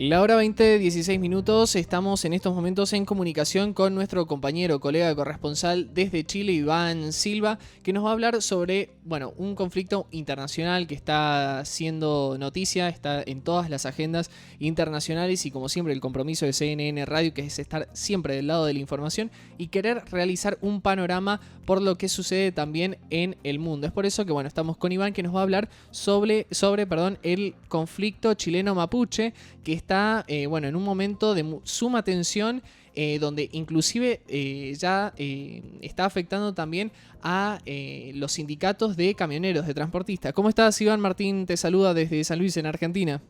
La hora 20, 16 minutos, estamos en estos momentos en comunicación con nuestro compañero, colega corresponsal desde Chile, Iván Silva, que nos va a hablar sobre, un conflicto internacional que está siendo noticia, está en todas las agendas internacionales y como siempre el compromiso de CNN Radio, que es estar siempre del lado de la información y querer realizar un panorama por lo que sucede también en el mundo. Es por eso que estamos con Iván, que nos va a hablar sobre el conflicto chileno-mapuche, que está en un momento de suma tensión, donde inclusive ya está afectando también a los sindicatos de camioneros, de transportistas. ¿Cómo estás, Iván? Martín te saluda desde San Luis, en Argentina.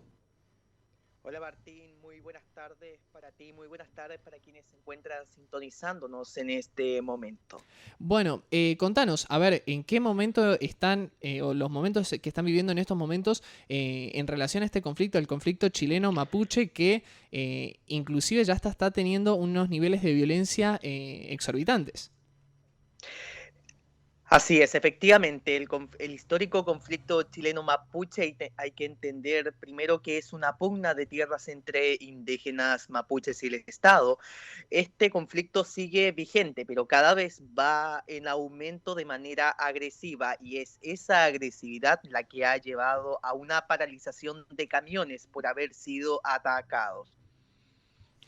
Hola Martín, muy buenas tardes para ti, muy buenas tardes para quienes se encuentran sintonizándonos en este momento. Bueno, contanos, a ver, ¿en qué momento están, o los momentos que están viviendo en estos momentos en relación a este conflicto, el conflicto chileno-mapuche, que inclusive ya está teniendo unos niveles de violencia exorbitantes? Así es, efectivamente, el histórico conflicto chileno-mapuche hay que entender primero que es una pugna de tierras entre indígenas mapuches y el Estado. Este conflicto sigue vigente, pero cada vez va en aumento de manera agresiva y es esa agresividad la que ha llevado a una paralización de camiones por haber sido atacados.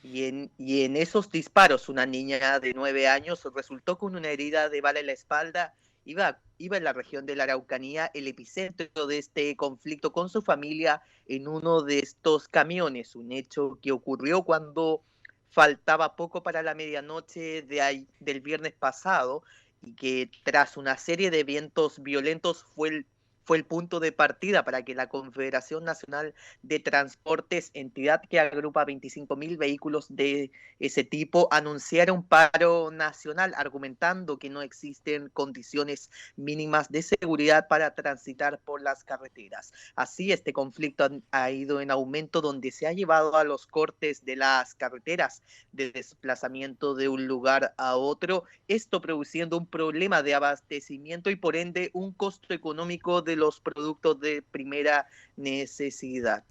Y en esos disparos, una niña de 9 años resultó con una herida de bala en la espalda. Iba en la región de la Araucanía, el epicentro de este conflicto, con su familia en uno de estos camiones. Un hecho que ocurrió cuando faltaba poco para la medianoche del viernes pasado y que tras una serie de eventos violentos fue el punto de partida para que la Confederación Nacional de Transportes, entidad que agrupa 25.000 vehículos de ese tipo, anunciara un paro nacional, argumentando que no existen condiciones mínimas de seguridad para transitar por las carreteras. Así, este conflicto ha ido en aumento, donde se ha llevado a los cortes de las carreteras de desplazamiento de un lugar a otro, esto produciendo un problema de abastecimiento y por ende un costo económico de los productos de primera necesidad.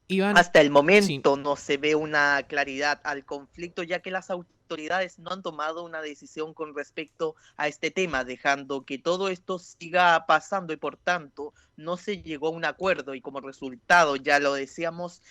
Iván, Hasta el sí. momento no se ve una claridad al conflicto, ya que las autoridades no han tomado una decisión con respecto a este tema, dejando que todo esto siga pasando y por tanto no se llegó a un acuerdo y como resultado, ya lo decíamos,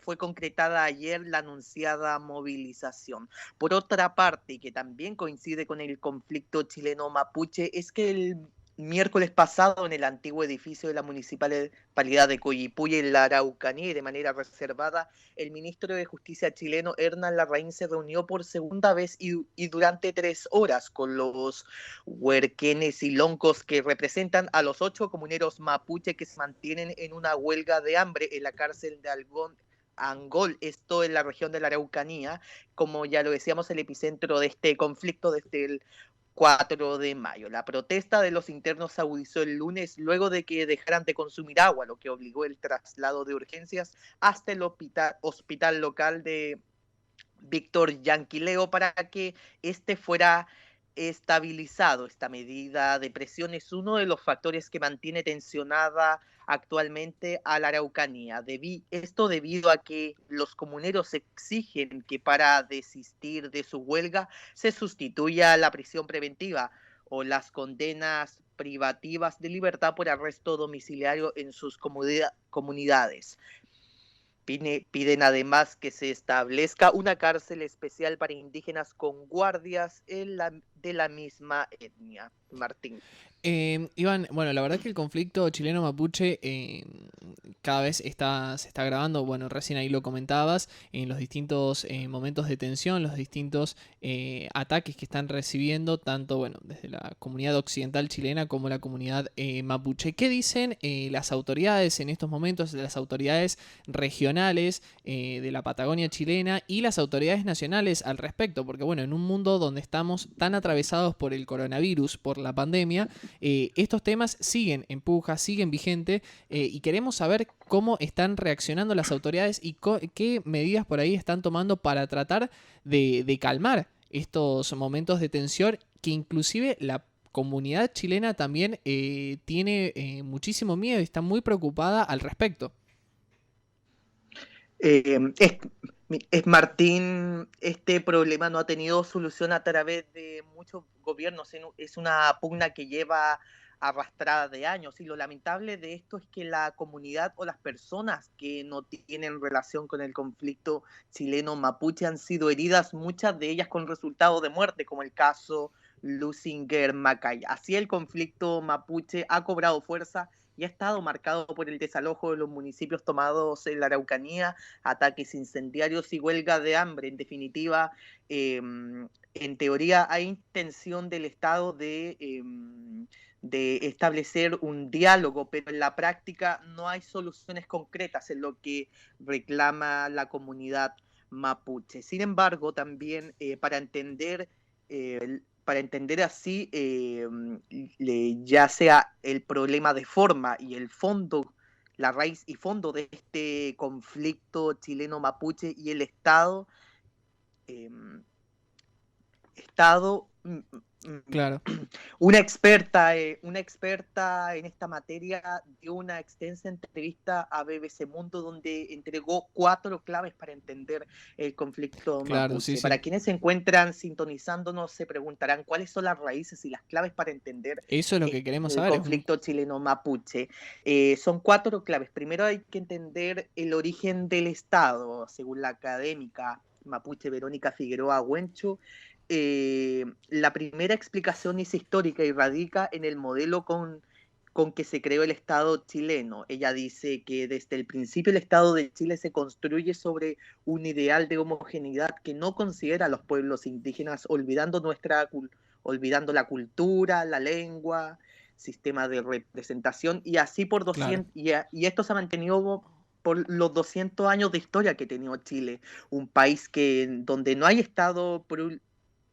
fue concretada ayer la anunciada movilización. Por otra parte, y que también coincide con el conflicto chileno-mapuche, es que el miércoles pasado en el antiguo edificio de la municipalidad de Coyipulli, en la Araucanía, y de manera reservada, el ministro de Justicia chileno, Hernán Larraín, se reunió por segunda vez y durante 3 horas con los huerquenes y loncos, que representan a los 8 comuneros mapuche que se mantienen en una huelga de hambre en la cárcel de Angol, esto en la región de la Araucanía, como ya lo decíamos, el epicentro de este conflicto desde el 4 de mayo. La protesta de los internos se agudizó el lunes luego de que dejaran de consumir agua, lo que obligó el traslado de urgencias hasta el hospital local de Víctor Yanquileo para que este fuera estabilizado. Esta medida de presión es uno de los factores que mantiene tensionada actualmente a la Araucanía. Esto debido a que los comuneros exigen que para desistir de su huelga se sustituya la prisión preventiva o las condenas privativas de libertad por arresto domiciliario en sus comunidades. Piden además que se establezca una cárcel especial para indígenas con guardias de la misma etnia. Martín. Iván, la verdad es que el conflicto chileno-mapuche cada vez se está agravando. Bueno, recién ahí lo comentabas, en los distintos momentos de tensión, los distintos ataques que están recibiendo, tanto desde la comunidad occidental chilena como la comunidad mapuche. ¿Qué dicen las autoridades en estos momentos, las autoridades regionales de la Patagonia chilena y las autoridades nacionales al respecto? Porque en un mundo donde estamos tan atravesados por el coronavirus, por la pandemia, estos temas siguen en puja, siguen vigentes, y queremos saber cómo están reaccionando las autoridades y qué medidas por ahí están tomando para tratar de calmar estos momentos de tensión, que inclusive la comunidad chilena también tiene muchísimo miedo y está muy preocupada al respecto. Es, Martín, este problema no ha tenido solución a través de muchos gobiernos, es una pugna que lleva arrastrada de años y lo lamentable de esto es que la comunidad o las personas que no tienen relación con el conflicto chileno-mapuche han sido heridas, muchas de ellas con resultado de muerte, como el caso Lusinger-Macaya. Así el conflicto mapuche ha cobrado fuerza y ha estado marcado por el desalojo de los municipios tomados en la Araucanía, ataques incendiarios y huelga de hambre. En definitiva, en teoría hay intención del Estado de establecer un diálogo, pero en la práctica no hay soluciones concretas en lo que reclama la comunidad mapuche. Sin embargo, también para entender así, ya sea el problema de forma y el fondo, la raíz y fondo de este conflicto chileno-mapuche y el Estado, eh, Estado Claro. una experta en esta materia dio una extensa entrevista a BBC Mundo donde entregó 4 claves para entender el conflicto Claro, sí, mapuche. sí. Para quienes se encuentran sintonizándonos se preguntarán cuáles son las raíces y las claves para entender Eso es lo que queremos el saber. conflicto chileno-mapuche. Son 4 claves. Primero hay que entender el origen del Estado, según la académica mapuche Verónica Figueroa Huencho. La primera explicación es histórica y radica en el modelo con que se creó el Estado chileno. Ella dice que desde el principio el Estado de Chile se construye sobre un ideal de homogeneidad que no considera a los pueblos indígenas, olvidando la cultura, la lengua, sistema de representación, y así por Claro. 200, y esto se ha mantenido por los 200 años de historia que ha tenido Chile, un país donde no hay Estado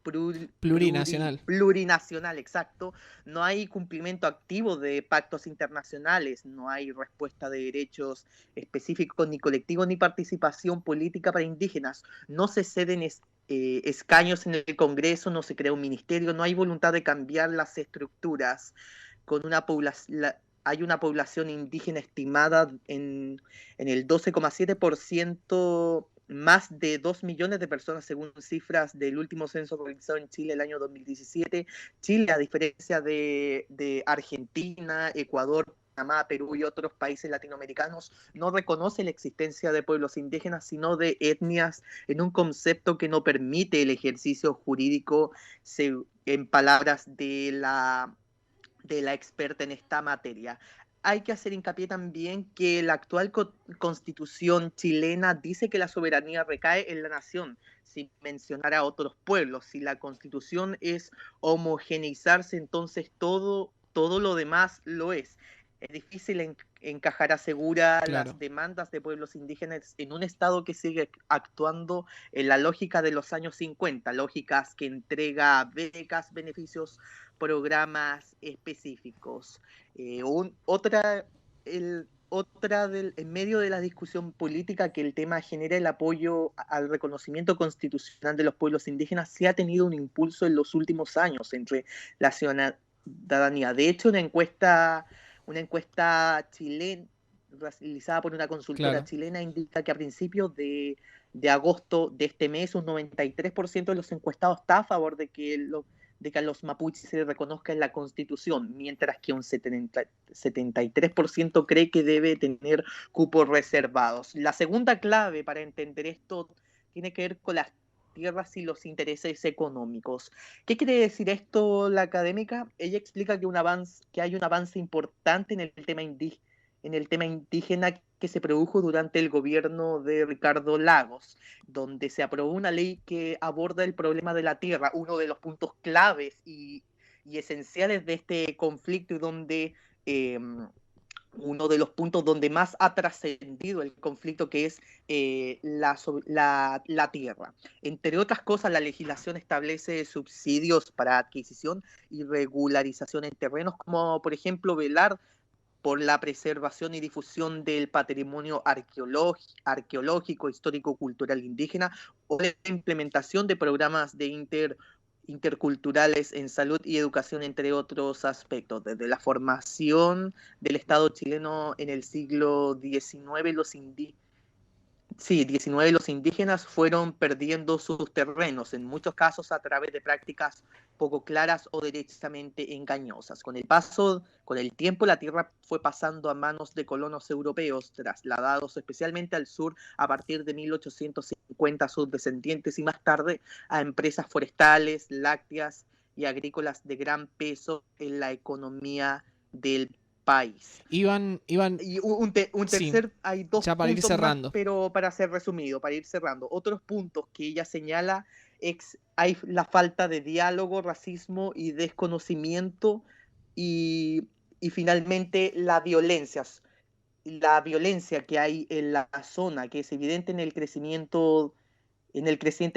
Plurinacional. plurinacional, exacto. No hay cumplimiento activo de pactos internacionales, no hay respuesta de derechos específicos ni colectivos ni participación política para indígenas. No se ceden escaños en el Congreso, no se crea un ministerio, no hay voluntad de cambiar las estructuras. Con una población, hay una población indígena estimada en el 12,7%, más de 2 millones de personas según cifras del último censo realizado en Chile el año 2017. Chile, a diferencia de Argentina, Ecuador, Panamá, Perú y otros países latinoamericanos, no reconoce la existencia de pueblos indígenas, sino de etnias, en un concepto que no permite el ejercicio jurídico, en palabras de la experta en esta materia. Hay que hacer hincapié también que la actual constitución chilena dice que la soberanía recae en la nación, sin mencionar a otros pueblos. Si la constitución es homogeneizarse, entonces todo lo demás lo es. Es difícil encajar, asegura, Claro. las demandas de pueblos indígenas en un Estado que sigue actuando en la lógica de los años 50, lógicas que entrega becas, beneficios, programas específicos. Otra, en medio de la discusión política que el tema genera el apoyo al reconocimiento constitucional de los pueblos indígenas, se ha tenido un impulso en los últimos años entre la ciudadanía. De hecho, una encuesta chilena realizada por una consultora Claro. chilena indica que a principios de agosto de este mes un 93% de los encuestados está a favor de que a los mapuches se les reconozca en la Constitución, mientras que un 73% cree que debe tener cupos reservados. La segunda clave para entender esto tiene que ver con las tierras y los intereses económicos. ¿Qué quiere decir esto la académica? Ella explica que hay un avance importante en el tema indígena que se produjo durante el gobierno de Ricardo Lagos, donde se aprobó una ley que aborda el problema de la tierra, uno de los puntos claves y esenciales de este conflicto y donde uno de los puntos donde más ha trascendido el conflicto, que es la tierra. Entre otras cosas, la legislación establece subsidios para adquisición y regularización en terrenos, como por ejemplo velar por la preservación y difusión del patrimonio arqueológico, histórico, cultural indígena, o la implementación de programas de interculturales en salud y educación, entre otros aspectos. Desde la formación del Estado chileno en el siglo XIX, Sí, 19 de los indígenas fueron perdiendo sus terrenos, en muchos casos a través de prácticas poco claras o derechamente engañosas. Con el tiempo, la tierra fue pasando a manos de colonos europeos, trasladados especialmente al sur a partir de 1850 a sus descendientes y más tarde a empresas forestales, lácteas y agrícolas de gran peso en la economía del país. Iván, Y sí, hay dos ya para ir puntos más, cerrando. pero para ser resumido, para ir cerrando. Otros puntos que ella señala hay la falta de diálogo, racismo y desconocimiento y, y finalmente la violencia que hay en la zona, que es evidente en el creciente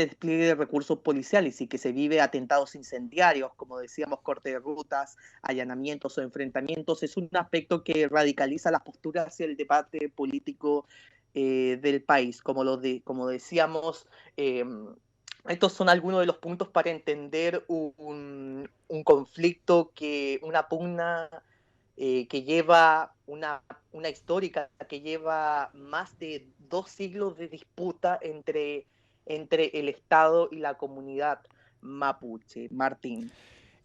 despliegue de recursos policiales y que se vive atentados incendiarios, como decíamos, corte de rutas, allanamientos o enfrentamientos, es un aspecto que radicaliza las posturas hacia el debate político del país. Como decíamos, estos son algunos de los puntos para entender un conflicto, una pugna que lleva una histórica, que lleva más de 2 siglos de disputa entre el Estado y la comunidad mapuche. Martín,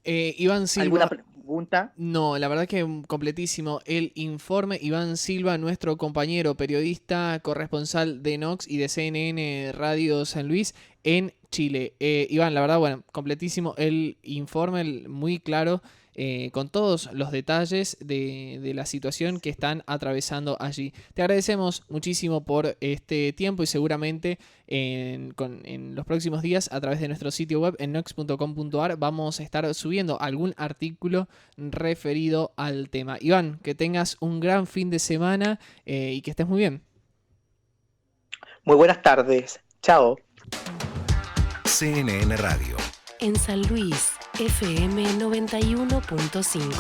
Iván ¿alguna Silva, pregunta? no, la verdad que completísimo el informe. Iván Silva, nuestro compañero periodista, corresponsal de Nox y de CNN Radio San Luis en Chile. Iván, la verdad, bueno, completísimo el informe, muy claro, con todos los detalles de la situación que están atravesando allí. Te agradecemos muchísimo por este tiempo y seguramente en los próximos días a través de nuestro sitio web en nox.com.ar vamos a estar subiendo algún artículo referido al tema. Iván, que tengas un gran fin de semana y que estés muy bien. Muy buenas tardes. Chao. CNN Radio. En San Luis, FM 91.5.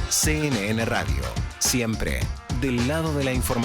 CNN Radio. Siempre del lado de la información.